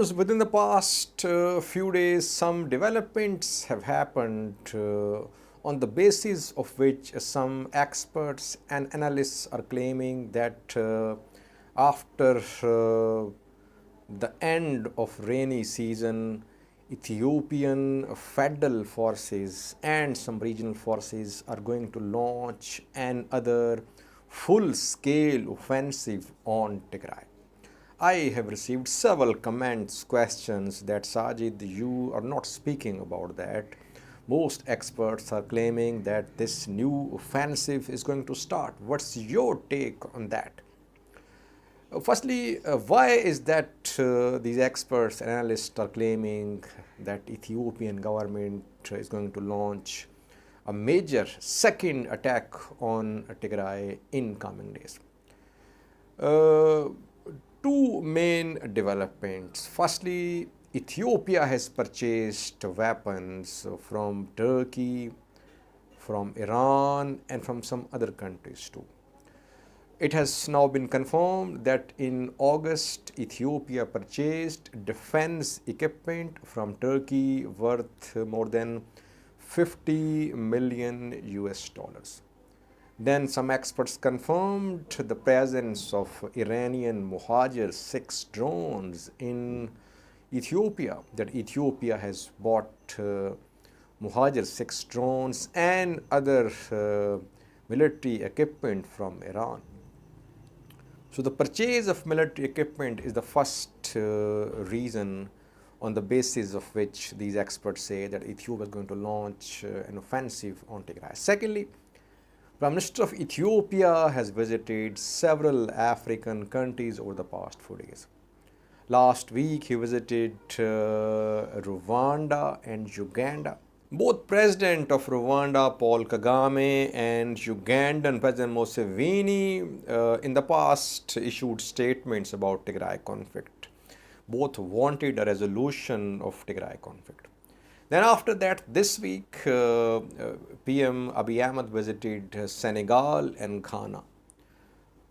viewers, within the past few days, some developments have happened on the basis of which some experts and analysts are claiming that after the end of rainy season, Ethiopian federal forces and some regional forces are going to launch another full-scale offensive on Tigray. I have received several comments, questions that Sajid, you are not speaking about that. Most experts are claiming that this new offensive is going to start. What's your take on that? Firstly, why is that these experts and analysts are claiming that Ethiopian government is going to launch a major second attack on Tigray in coming days? Two main developments. Firstly, Ethiopia has purchased weapons from Turkey, from Iran, and from some other countries too. It has now been confirmed that in August, Ethiopia purchased defense equipment from Turkey worth more than 50 million US dollars. Then some experts confirmed the presence of Iranian Muhajir 6 drones in Ethiopia, that Ethiopia has bought Muhajir 6 drones and other military equipment from Iran. So the purchase of military equipment is the first reason on the basis of which these experts say that Ethiopia is going to launch an offensive on Tigray. Secondly, Prime Minister of Ethiopia has visited several African countries over the past 4 days. Last week, he visited Rwanda and Uganda. Both President of Rwanda, Paul Kagame, and Ugandan President Museveni in the past issued statements about Tigray conflict. Both wanted a resolution of Tigray conflict. Then after that, this week, PM Abiy Ahmed visited Senegal and Ghana.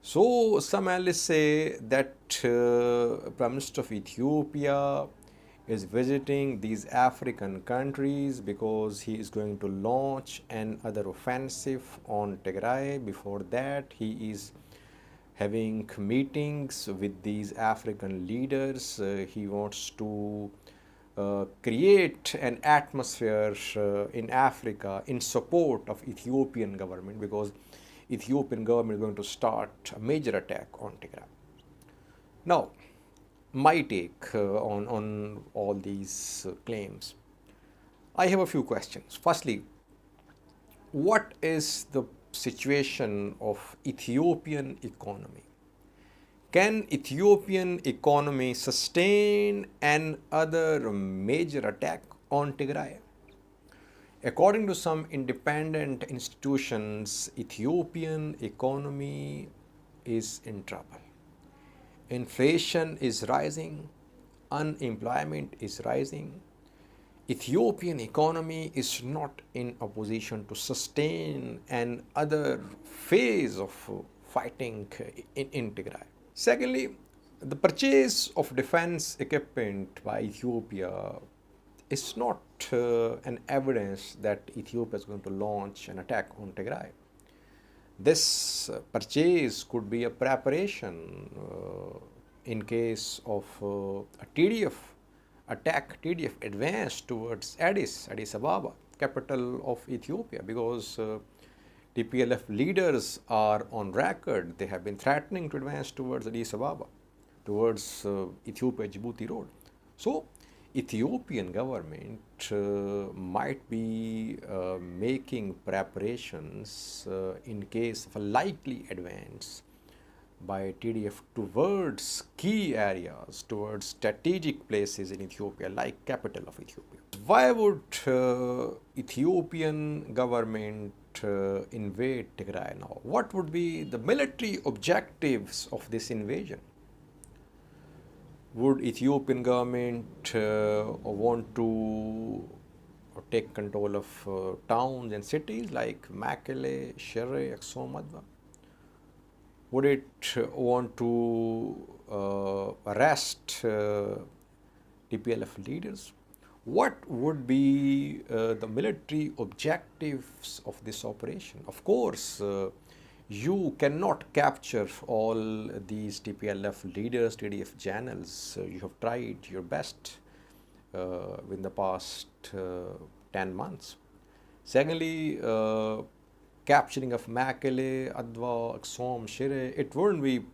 So some analysts say that Prime Minister of Ethiopia is visiting these African countries because he is going to launch another offensive on Tigray. Before that, he is having meetings with these African leaders. He wants to create an atmosphere in Africa in support of Ethiopian government, because Ethiopian government is going to start a major attack on Tigray. Now, my take on all these claims. I have a few questions. Firstly, what is the situation of Ethiopian economy? Can Ethiopian economy sustain another major attack on Tigray? According to some independent institutions, Ethiopian economy is in trouble. Inflation is rising, unemployment is rising. Ethiopian economy is not in a position to sustain another phase of fighting in Tigray. Secondly, the purchase of defense equipment by Ethiopia is not an evidence that Ethiopia is going to launch an attack on Tigray. This purchase could be a preparation in case of a TDF attack, TDF advance towards Addis Ababa, capital of Ethiopia, because TPLF leaders are on record. They have been threatening to advance towards Addis Ababa, towards Ethiopia-Djibouti road. So, Ethiopian government might be making preparations in case of a likely advance by TDF towards key areas, towards strategic places in Ethiopia, like capital of Ethiopia. Why would Ethiopian government invade Tigray now? What would be the military objectives of this invasion? Would Ethiopian government want to take control of towns and cities like Mekelle, Shere, Aksumadwa? Would it want to arrest TPLF leaders. What would be the military objectives of this operation? Of course, you cannot capture all these TPLF leaders, TDF channels. You have tried your best in the past 10 months. Secondly, capturing of Mekele, Adwa, Aksom, Shire, it wouldn't be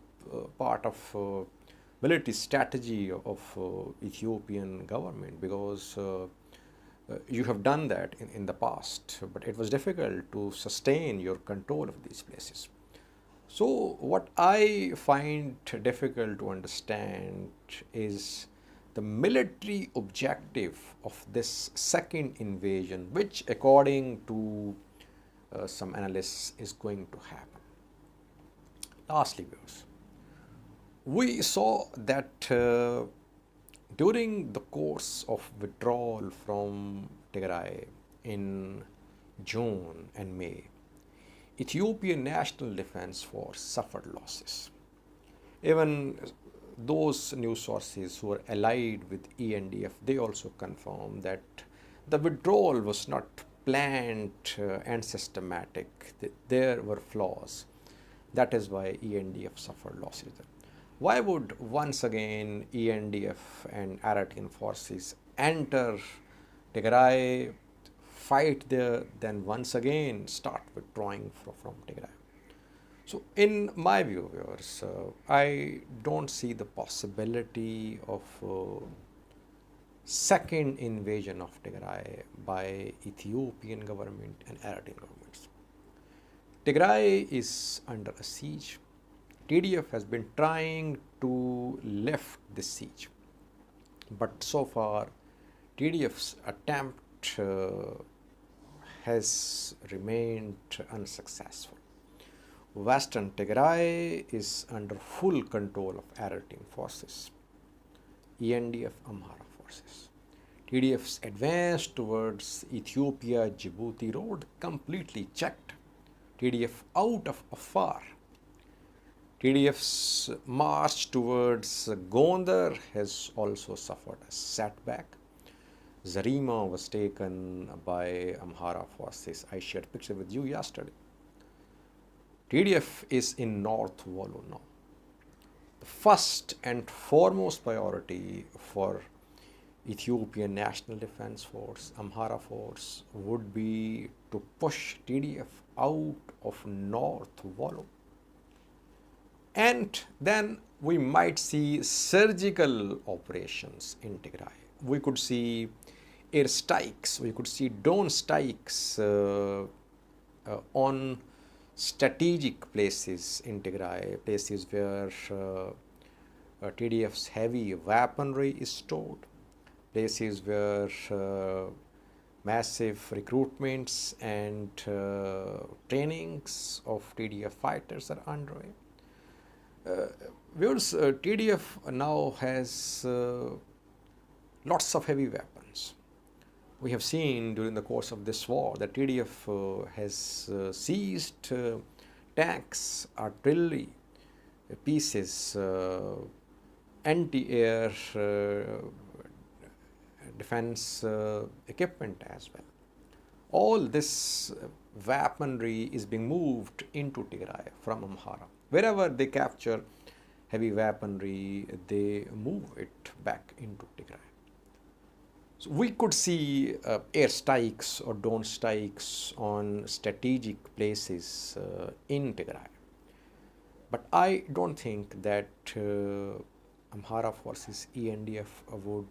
part of military strategy of Ethiopian government, because you have done that in the past, but it was difficult to sustain your control of these places. So what I find difficult to understand is the military objective of this second invasion, which according to some analysts is going to happen. Lastly, viewers, we saw that during the course of withdrawal from Tigray in June and May, Ethiopian National Defense Force suffered losses. Even those news sources who are allied with ENDF, they also confirm that the withdrawal was not planned and systematic. There were flaws. That is why ENDF suffered losses. Why would once again ENDF and Eritrean forces enter Tigray, fight there, then once again start withdrawing from Tigray? So in my view, viewers, I don't see the possibility of second invasion of Tigray by Ethiopian government and Eritrean governments. Tigray is under a siege. TDF has been trying to lift this siege, but so far TDF's attempt has remained unsuccessful. Western Tigray is under full control of Eritrean forces, ENDF Amhara forces. TDF's advance towards Ethiopia-Djibouti road completely checked TDF out of Afar. TDF's march towards Gondar has also suffered a setback. Zarima was taken by Amhara forces. I shared picture with you yesterday. TDF is in North Wolo now. The first and foremost priority for Ethiopian National Defense Force, Amhara force, would be to push TDF out of North Wolo. And then we might see surgical operations in Tigray. We could see air strikes, we could see drone strikes on strategic places in Tigray, places where TDF's heavy weaponry is stored, places where massive recruitments and trainings of TDF fighters are underway. Viewers, TDF now has lots of heavy weapons. We have seen during the course of this war that TDF has seized tanks, artillery pieces, anti-air defense equipment as well. All this weaponry is being moved into Tigray from Amhara. Wherever they capture heavy weaponry, they move it back into Tigray. So we could see air strikes or drone strikes on strategic places in Tigray. But I don't think that Amhara forces, ENDF, would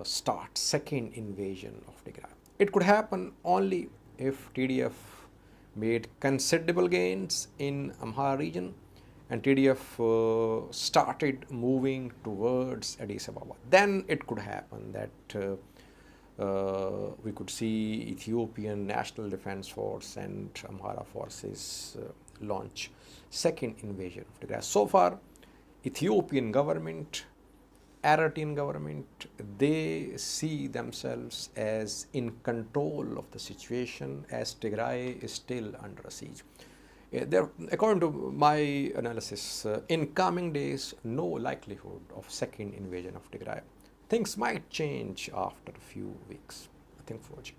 start second invasion of Tigray. It could happen only if TDF made considerable gains in Amhara region and TDF started moving towards Addis Ababa. Then it could happen that we could see Ethiopian National Defense Force and Amhara forces launch second invasion of Tigray. So far, Ethiopian government, Eritrean government, they see themselves as in control of the situation as Tigray is still under a siege. According to my analysis, in coming days, no likelihood of second invasion of Tigray. things might change after a few weeks. Thanks for watching.